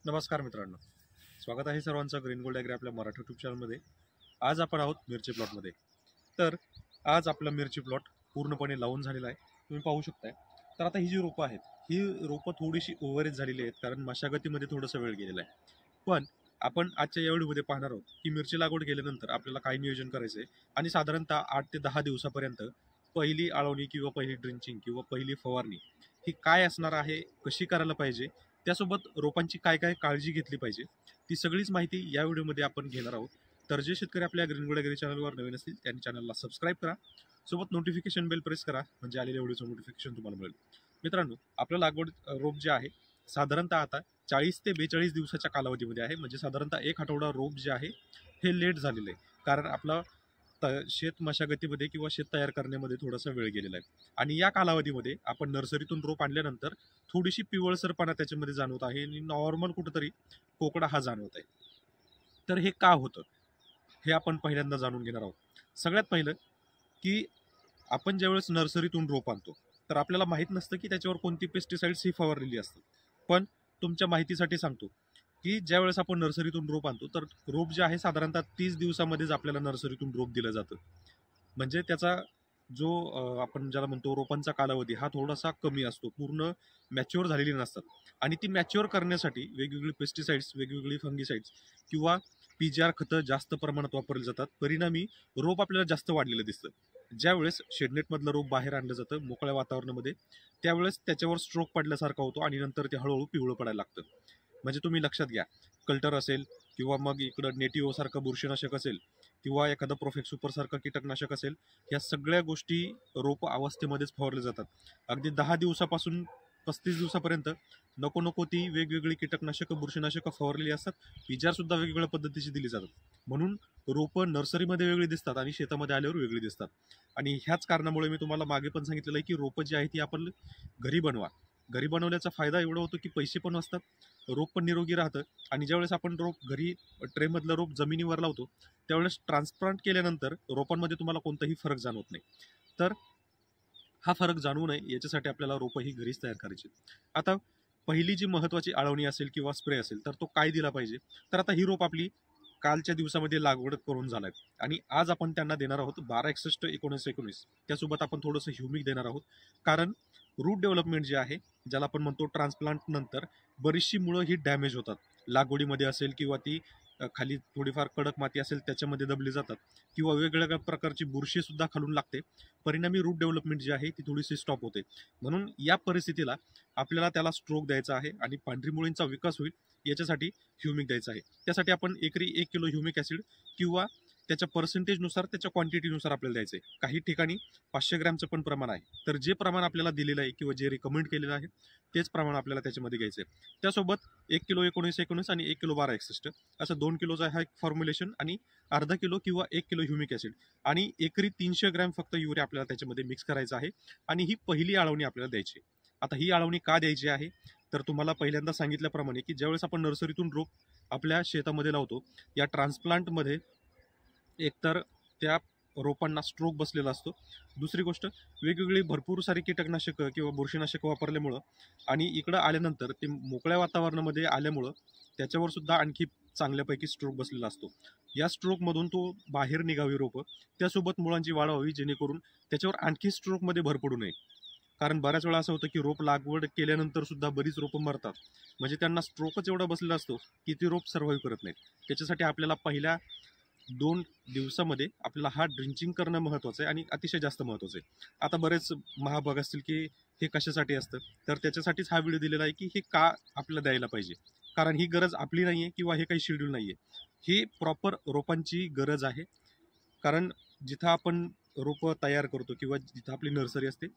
नमस्कार मित्रांनो, स्वागत आहे सर्वांचं ग्रीन गोल्ड ॲग्री आपल्या मराठी यूट्यूब चॅनलमध्ये। आज आपण आहोत मिरची प्लॉटमध्ये। तर आज आपला मिरची प्लॉट पूर्णपणे लावून झालेला आहे, तुम्ही पाहू शकताय। तर आता ही जी रोपं आहेत, ही रोपं थोडीशी ओव्हरेज झालेली आहेत, कारण मशागतीमध्ये थोडासा वेळ गेलेला आहे। पण आपण आजच्या या व्हिडिओमध्ये पाहणार आहोत की मिरची लागवड केल्यानंतर आपल्याला काय नियोजन करायचं आहे आणि साधारणतः 8 ते 10 दिवसापर्यंत पहिली आळवणी किंवा पहिली ड्रिंचिंग किंवा पहिली फवारणी ही काय असणार आहे, कशी करायला पाहिजे, त्यासोबत रोपांची काय काय काळजी घेतली पाहिजे, ती सगळीच माहिती या व्हिडिओमध्ये आपण घेणार आहोत। तर जे शेतकरी आपल्या ग्रीन गोल्ड ॲग्री चॅनलवर नवीन असतील त्यांनी चॅनलला सबस्क्राईब करा, सोबत नोटिफिकेशन बेल प्रेस करा, म्हणजे आलेल्या व्हिडिओचं नोटिफिकेशन तुम्हाला मिळेल। मित्रांनो, आपलं लागवड रोप जे आहे साधारणतः आता 40 ते 42 दिवसाच्या कालावधीमध्ये आहे, म्हणजे साधारणतः एक आठवडा रोप जे आहे हे लेट झालेलं आहे, कारण आपला शेत मशागतीमध्ये किंवा शेत तयार करण्यामध्ये थोडासा वेळ गेलेला आहे। आणि या कालावधीमध्ये आपण नर्सरीतून रोप आणल्यानंतर थोडीशी पिवळसरपणा त्याच्यामध्ये जाणवत आहे आणि नॉर्मल कुठंतरी कोकडा हा जाणवत आहे। तर हे का होतं हे आपण पहिल्यांदा जाणून घेणार आहोत। सगळ्यात पहिलं की आपण ज्यावेळेस नर्सरीतून रोप आणतो तर आपल्याला माहीत नसतं की त्याच्यावर कोणती पेस्टिसाइड्स ही फवारलेली असतात। पण तुमच्या माहितीसाठी सांगतो की ज्यावेळेस आपण नर्सरीतून रोप आणतो तर रोप जे आहे साधारणतः 30 दिवसामध्येच आपल्याला नर्सरीतून रोप दिलं जातं। म्हणजे त्याचा जो आपण ज्याला म्हणतो रोपांचा कालावधी हा थोडासा कमी असतो, पूर्ण मॅच्युअर झालेली नसतात। आणि ती मॅच्युअर करण्यासाठी वेगवेगळी पेस्टिसाइड्स, वेगवेगळी फंगिसाइड्स किंवा पीजीआर खतं जास्त प्रमाणात वापरली जातात। परिणामी रोप आपल्याला जास्त वाढलेलं दिसतं। ज्यावेळेस शेडनेटमधलं रोप बाहेर आणलं जातं मोकळ्या वातावरणामध्ये, त्यावेळेस त्याच्यावर स्ट्रोक पडल्यासारखा होतो आणि नंतर ते हळूहळू पिवळं पडायला लागतं। म्हणजे तुम्ही लक्षात घ्या, कल्टर असेल किंवा मग इकडं नेटिओ सारखं बुरशीनाशक असेल किंवा एखादं प्रोफेक्स सुपर सारखं कीटकनाशक असेल, ह्या सगळ्या गोष्टी रोप अवस्थेमध्येच फवारल्या जातात। अगदी 10 दिवसापासून 35 दिवसापर्यंत नको नको ती वेगवेगळी कीटकनाशकं, बुरशीनाशकं फवारलेली असतात। पीजीआर सुद्धा वेगवेगळ्या पद्धतीची दिली जातात, म्हणून रोपं नर्सरीमध्ये वेगळी दिसतात आणि शेतामध्ये आल्यावर वेगळी दिसतात। आणि ह्याच कारणामुळे मी तुम्हाला मागे पण सांगितलेलं आहे की रोपं जी आहे ती आपण घरी बनवा। घरी बनवल्याचा फायदा एवढा होतो की पैसे पण वाचतात, रोप पण निरोगी राहतं। आणि ज्यावेळेस आपण रोप घरी ट्रेमधलं रोप जमिनीवर लावतो त्यावेळेस ट्रान्सप्लांट केल्यानंतर रोपांमध्ये तुम्हाला कोणताही फरक जाणवत नाही। तर हा फरक जाणवू नये याच्यासाठी आपल्याला रोपं ही घरीच तयार करायची। आता पहिली जी महत्त्वाची आळवणी असेल किंवा स्प्रे असेल तर तो काय दिला पाहिजे, तर आता ही रोप आपली कालच्या दिवसामध्ये लागवड करून झालाय आणि आज आपण त्यांना देणार आहोत 1261-1919। त्यासोबत आपण थोडंसं ह्युमिक देणार आहोत, कारण रूट डेव्हलपमेंट जे आहे ज्याला आपण म्हणतो ट्रान्सप्लांट नंतर बरीचशी मुळं ही डॅमेज होतात। लागवडीमध्ये असेल किंवा ती खाली थोडीफार कडक माती असेल त्याच्यामध्ये दबली जातात किंवा वेगवेगळ्या प्रकारची बुरशी सुद्धा खालून लागते। परिणामी रूट डेव्हलपमेंट जी आहे ती थोडीशी स्टॉप होते। म्हणून या परिस्थितीला आपल्याला त्याला स्ट्रोक द्यायचा आहे आणि पांढरी मुळींचा विकास होईल याच्यासाठी ह्युमिक द्यायचं आहे। त्यासाठी आपण एकरी 1 किलो ह्युमिक ॲसिड किंवा त्याच्या पर्सेंटेजनुसार, त्याच्या क्वांटिटीनुसार आपल्याला द्यायचं आहे। काही ठिकाणी 500 ग्रॅमचं पण प्रमाण आहे, तर जे प्रमाण आपल्याला दिलेलं आहे किंवा जे रिकमेंड केलेलं आहे तेच प्रमाण आपल्याला त्याच्यामध्ये घ्यायचं आहे। त्यासोबत 1 किलो 19-19 आणि 1 किलो 1261 असं 2 किलोचा हा एक फॉर्म्युलेशन आणि अर्धा किलो किंवा 1 किलो ह्युमिक ॲसिड आणि एकरी 300 ग्रॅम फक्त युरिया आपल्याला त्याच्यामध्ये मिक्स करायचं आहे। आणि ही पहिली आळवणी आपल्याला द्यायची। आता ही आळवणी का द्यायची आहे, तर तुम्हाला पहिल्यांदा सांगितल्याप्रमाणे की ज्यावेळेस आपण नर्सरीतून रोप आपल्या शेतामध्ये लावतो, या ट्रान्सप्लांटमध्ये एकतर त्या रोपांना स्ट्रोक बसलेला असतो, दुसरी गोष्ट वेगवेगळी भरपूर सारी कीटकनाशकं किंवा बुरशीनाशकं वापरल्यामुळं आणि इकडं आल्यानंतर ते मोकळ्या वातावरणामध्ये आल्यामुळं त्याच्यावर सुद्धा आणखी चांगल्यापैकी स्ट्रोक बसलेला असतो। या स्ट्रोकमधून तो बाहेर निघावी रोपं, त्यासोबत मुळांची वाढ व्हावी, जेणेकरून त्याच्यावर आणखी स्ट्रोकमध्ये भर पडू नये। कारण बऱ्याच वेळा असं होतं की रोप लागवड केल्यानंतर सुद्धा बरीच रोपं मरतात, म्हणजे त्यांना स्ट्रोकच एवढा बसलेला असतो की ती रोप सर्व्हाइव्ह करत नाहीत। त्याच्यासाठी आपल्याला पहिल्या 2 दिवसामध्ये आपल्याला हा ड्रिंचिंग करणं महत्त्वाचं आहे आणि अतिशय जास्त महत्त्वाचं आहे। आता बरेच महाभाग असतील की हे कशासाठी असतं, तर त्याच्यासाठीच हा व्हिडिओ दिलेला आहे की हे का आपल्याला द्यायला पाहिजे। कारण ही गरज आपली नाही आहे किंवा हे काही शेड्यूल नाही आहे, ही प्रॉपर रोपांची गरज आहे। कारण जिथं आपण रोपं तयार करतो किंवा जिथं आपली नर्सरी असते,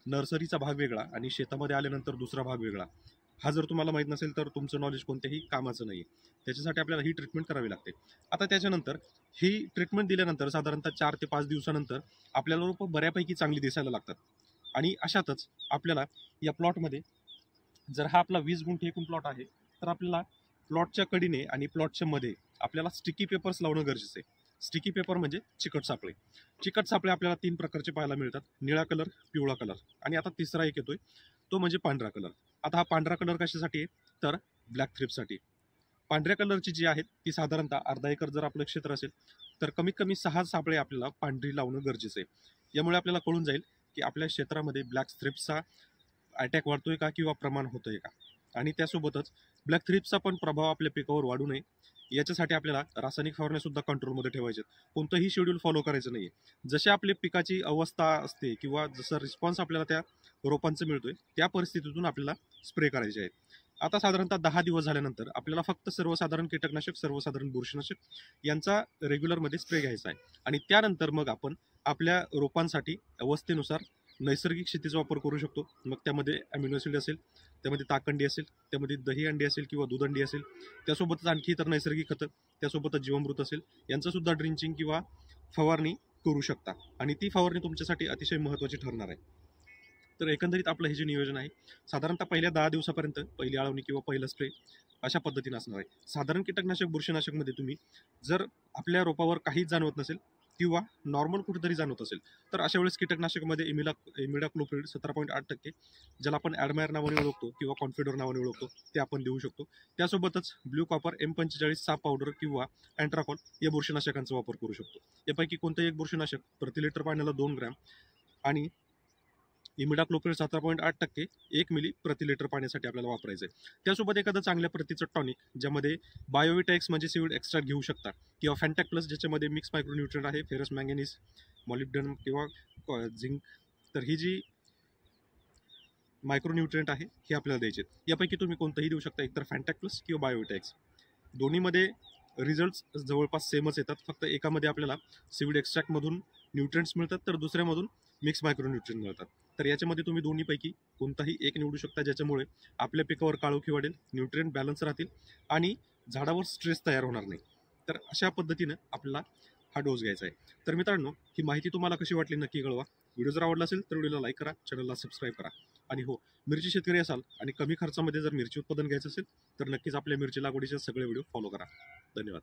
नर्सरीचा भाग वेगळा आणि शेतामध्ये आल्यानंतर दुसरा भाग वेगळा। हा जर तुम्हाला माहीत नसेल तर तुमचं नॉलेज कोणत्याही कामाचं नाही आहे। त्याच्यासाठी आपल्याला ही ट्रीटमेंट करावी लागते। आता त्याच्यानंतर ही ट्रीटमेंट दिल्यानंतर साधारणतः 4 ते 5 दिवसानंतर आपल्याला रोपं बऱ्यापैकी चांगली दिसायला लागतात। आणि अशातच आपल्याला या प्लॉटमध्ये जर हा आपला 20 गुंठे एकूण प्लॉट आहे, तर आपल्याला प्लॉटच्या कडीने आणि प्लॉटच्या मध्ये आपल्याला स्टिकी पेपर्स लावणं गरजेचं आहे। स्टिकी पेपर म्हणजे चिकट सापळे। चिकट सापळे आपल्याला 3 प्रकारचे पाहायला मिळतात, निळा कलर, पिवळा कलर आणि आता तिसरा एक येतोय तो म्हणजे पांढरा कलर। आता हा पांढरा कलर कशासाठी आहे, तर ब्लॅक थ्रिप्ससाठी। पांढऱ्या कलरची जी आहेत ती साधारणतः अर्धा एकर जर आपलं क्षेत्र असेल तर कमीत कमी 6 सापळे आपल्याला पांढरी लावणं गरजेचं आहे. यामुळे आपल्याला कळून जाईल की आपल्या क्षेत्रामध्ये ब्लॅक थ्रिप्सचा अटॅक वाढतोय का किंवा प्रमाण होतंय का. आणि त्यासोबतच ब्लॅक थ्रिप्सचा पण प्रभाव आपल्या पिकावर वाढू नये याच्यासाठी आपल्याला रासायनिक फवारण्या सुद्धा कंट्रोलमध्ये ठेवायचे. कोणतंही शेड्यूल फॉलो करायचं नाहीये. जशी आपली पिकाची अवस्था असते किंवा जसं रिस्पॉन्स आपल्याला त्या रोपांचं मिळतोय त्या परिस्थितीतून आपल्याला स्प्रे करायचे आहेत. आता साधारणतः 10 दिवस झाल्यानंतर आपल्याला फक्त सर्वसाधारण कीटकनाशक, सर्वसाधारण बुरशीनाशक यांचा रेग्युलरमध्ये स्प्रे घ्यायचा आहे. आणि त्यानंतर मग आपण आपल्या रोपांसाठी अवस्थेनुसार नैसर्गिक शेतीचा वापर करू शकतो. मग त्यामध्ये अॅमिनो ॲसिड असेल, त्यामध्ये ताकंडी असेल, त्यामध्ये दही अंडी असेल किंवा दूध अंडी असेल, त्यासोबतच आणखी इतर नैसर्गिक खतं, त्यासोबतच जीवामृत असेल, यांचं सुद्धा ड्रिंचिंग किंवा फवारणी करू शकता. आणि ती फवारणी तुमच्यासाठी अतिशय महत्त्वाची ठरणार आहे. तर एकंदरीत आपलं हे जे नियोजन आहे साधारणतः पहिल्या 10 दिवसापर्यंत पहिली आळवणी किंवा पहिलं स्प्रे अशा पद्धतीने असणार आहे. साधारण कीटकनाशक, बुरशीनाशकमध्ये तुम्ही जर आपल्या रोपावर काहीच जाणवत नसेल किंवा नॉर्मल कुठेतरी जाणवत असेल तर अशा वेळेस कीटकनाशकमध्ये इमिडाक्लोप्रिड 17.8%, ज्याला आपण ॲडमायर नावाने ओळखतो किंवा कॉन्फिडर नावाने ओळखतो, ते आपण देऊ शकतो. त्यासोबतच ब्ल्यू कॉपर M45 साप पावडर किंवा अँट्राकॉल या बुरशीनाशकांचा वापर करू शकतो. यापैकी कोणतंही एक बुरशीनाशक प्रति लिटर पाण्याला 2 ग्रॅम आणि इमिडाक्लोप्रिड 17.8% 1 मिली प्रति लिटर पाण्यासाठी आपल्याला वापरायचं आहे. त्यासोबत एखादं चांगल्या प्रतीचं टॉनिक ज्यामध्ये बायोविटॅक्स म्हणजे सीड एक्स्ट्रा घेऊ शकता किंवा फॅन्टॅक प्लस ज्याच्यामध्ये मिक्स मायक्रोन्यूट्रिएंट आहे, फेरस, मॅंगनीज, मॉलिब्डेनम किंवा झिंक. तर ही जी मायक्रोन्यूट्रिएंट आहे हे आपल्याला द्यायचे. यापैकी तुम्ही कोणतंही देऊ शकता, एकतर फॅन्टॅक प्लस किंवा बायोविटॅक्स. दोन्हीमध्ये रिझल्ट जवळपास सेमच येतात, फक्त एकामध्ये आपल्याला सीड एक्स्ट्रॅक्टमधून न्यूट्रिएंट्स मिळतात तर दुसऱ्यामधून मिक्स मायक्रोन्यूट्रिएंट मिळतात. तर याच्यामध्ये तुम्ही दोन्हीपैकी कोणताही एक निवडू शकता, ज्याच्यामुळे आपल्या पिकावर काळोखी वाढेल, न्यूट्रिएंट बॅलन्स राहतील आणि झाडावर स्ट्रेस तयार होणार नाही. तर अशा पद्धतीनं आपल्याला हा डोस घ्यायचा आहे. तर मित्रांनो, ही माहिती तुम्हाला कशी वाटली नक्की कळवा. व्हिडिओ जर आवडला असेल तर व्हिडिओला लाईक करा, चॅनलला सबस्क्राईब करा. आणि हो, मिरची शेतकरी असाल आणि कमी खर्चामध्ये जर मिरची उत्पादन घ्यायचं असेल तर नक्कीच आपल्या मिरची लागवडीचे सगळे व्हिडिओ फॉलो करा. धन्यवाद.